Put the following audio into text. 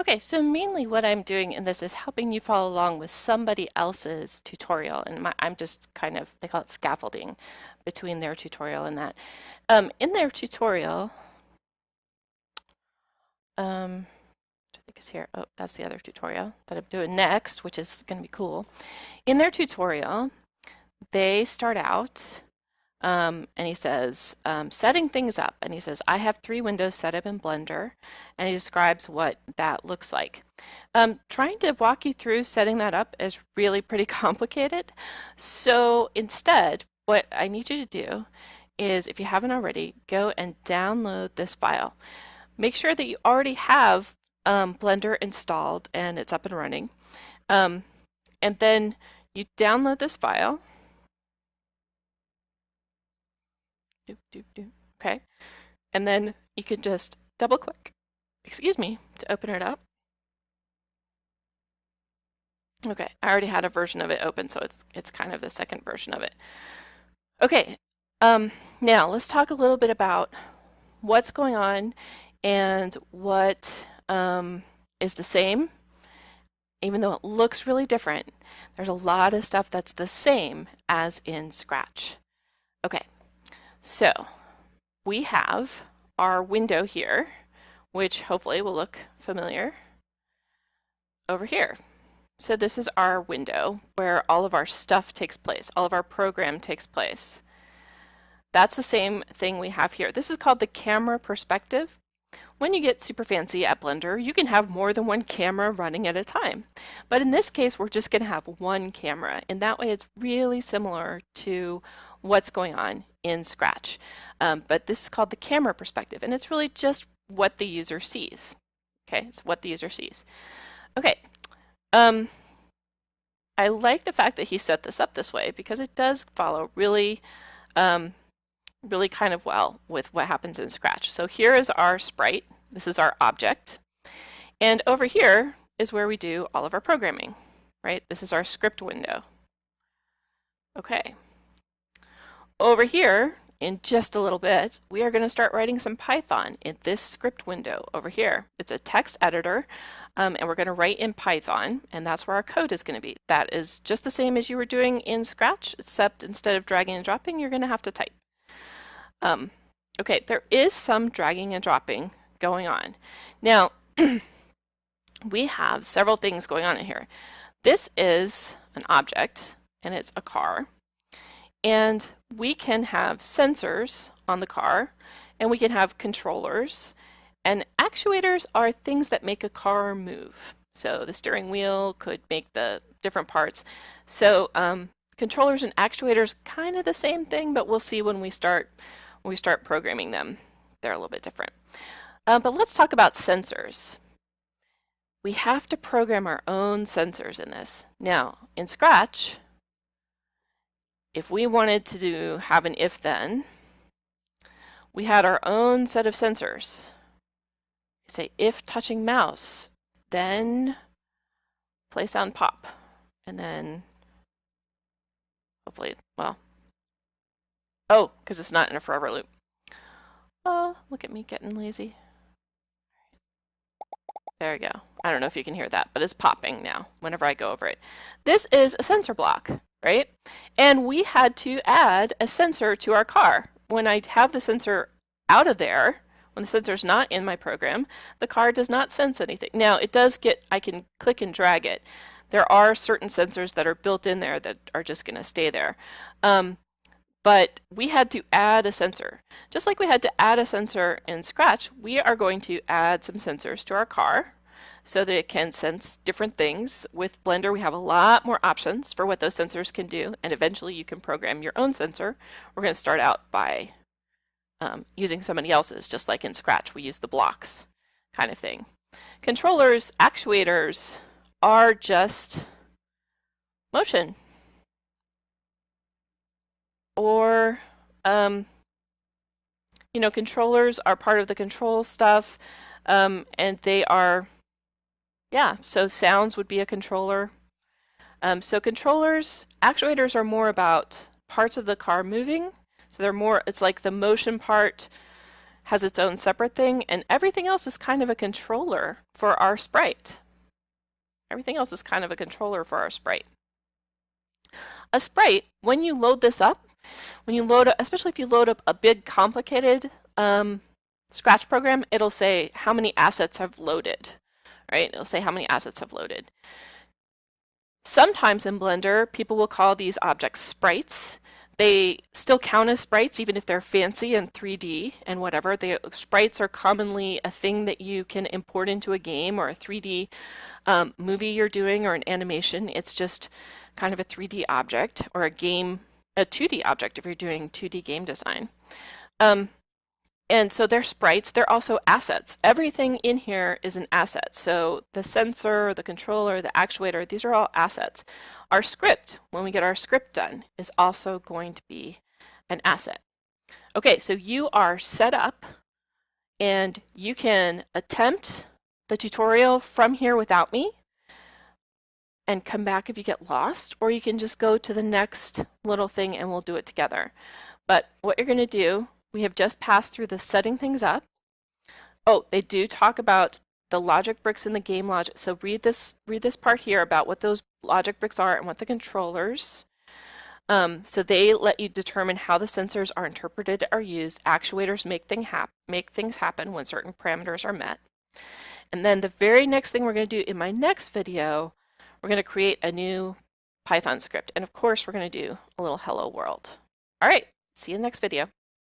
Okay, so mainly what I'm doing in this is helping you follow along with somebody else's tutorial, and I'm just kind of, they call it scaffolding between their tutorial and that. In their tutorial, I think is here. Oh, that's the other tutorial that I'm doing next, which is going to be cool. In their tutorial, they start out and he says, setting things up. And he says, I have 3 windows set up in Blender. And he describes what that looks like. Trying to walk you through setting that up is really pretty complicated. So instead, what I need you to do is, if you haven't already, go and download this file. Make sure that you already have Blender installed and it's up and running. And then you download this file. Okay. And then you can just double click, excuse me, to open it up. Okay, I already had a version of it open, so it's kind of the second version of it. Okay, now let's talk a little bit about what's going on and what is the same. Even though it looks really different, there's a lot of stuff that's the same as in Scratch. Okay, so we have our window here, which hopefully will look familiar over here. So this is our window where all of our stuff takes place, all of our program takes place. That's the same thing we have here. This is called the camera perspective. When you get super fancy at Blender, you can have more than one camera running at a time. But in this case, we're just going to have one camera. And that way it's really similar to what's going on in Scratch. But this is called the camera perspective. And it's really just what the user sees. Okay, it's what the user sees. Okay. I like the fact that he set this up this way because it does follow really really kind of well with what happens in Scratch. So here is our sprite. This is our object. And over here is where we do all of our programming, right? This is our script window. Okay. Over here, in just a little bit, we are going to start writing some Python in this script window over here. It's a text editor, and we're going to write in Python, and that's where our code is going to be. That is just the same as you were doing in Scratch, except instead of dragging and dropping, you're going to have to type. Okay, there is some dragging and dropping going on. Now, we have several things going on in here. This is an object, and it's a car. And we can have sensors on the car, and we can have controllers. And actuators are things that make a car move. So the steering wheel could make the different parts. So controllers and actuators, kind of the same thing, but we'll see when we start programming them. They're a little bit different. But let's talk about sensors. We have to program our own sensors in this. Now, in Scratch, if we wanted to have an if-then, we had our own set of sensors. Say if touching mouse, then play sound pop, and then hopefully, well, oh, because it's not in a forever loop. Oh, look at me getting lazy. There we go. I don't know if you can hear that, but it's popping now whenever I go over it. This is a sensor block, right? And we had to add a sensor to our car. When I have the sensor out of there, when the sensor's not in my program, the car does not sense anything. Now, it does get, I can click and drag it. There are certain sensors that are built in there that are just going to stay there. But we had to add a sensor. Just like we had to add a sensor in Scratch, we are going to add some sensors to our car so that it can sense different things. With Blender, we have a lot more options for what those sensors can do, and eventually you can program your own sensor. We're going to start out by using somebody else's, just like in Scratch. We use the blocks kind of thing. Controllers, actuators are just motion. Or, you know, controllers are part of the control stuff, and they are, yeah, so sounds would be a controller. So controllers, actuators are more about parts of the car moving. So they're more, it's like the motion part has its own separate thing, and everything else is kind of a controller for our sprite. Everything else is kind of a controller for our sprite. A sprite, when you load this up, especially if you load up a big complicated Scratch program, it'll say how many assets have loaded, right? It'll say how many assets have loaded. Sometimes in Blender, people will call these objects sprites. They still count as sprites even if they're fancy and 3D and whatever. Sprites are commonly a thing that you can import into a game or a 3D movie you're doing or an animation. It's just kind of a 3D object, or a 2D object if you're doing 2D game design. And so they're sprites. They're also assets. Everything in here is an asset. So the sensor, the controller, the actuator, these are all assets. Our script, when we get our script done, is also going to be an asset. Okay, so you are set up and you can attempt the tutorial from here without me and come back if you get lost, or you can just go to the next little thing and we'll do it together. But what you're going to do, we have just passed through the setting things up. Oh, they do talk about the logic bricks in the game logic. So read this part here about what those logic bricks are and what the controllers. So they let you determine how the sensors are interpreted or used. Actuators make things happen when certain parameters are met. And then the very next thing we're going to do in my next video, we're going to create a new Python script. And of course, we're going to do a little hello world. All right, see you in the next video.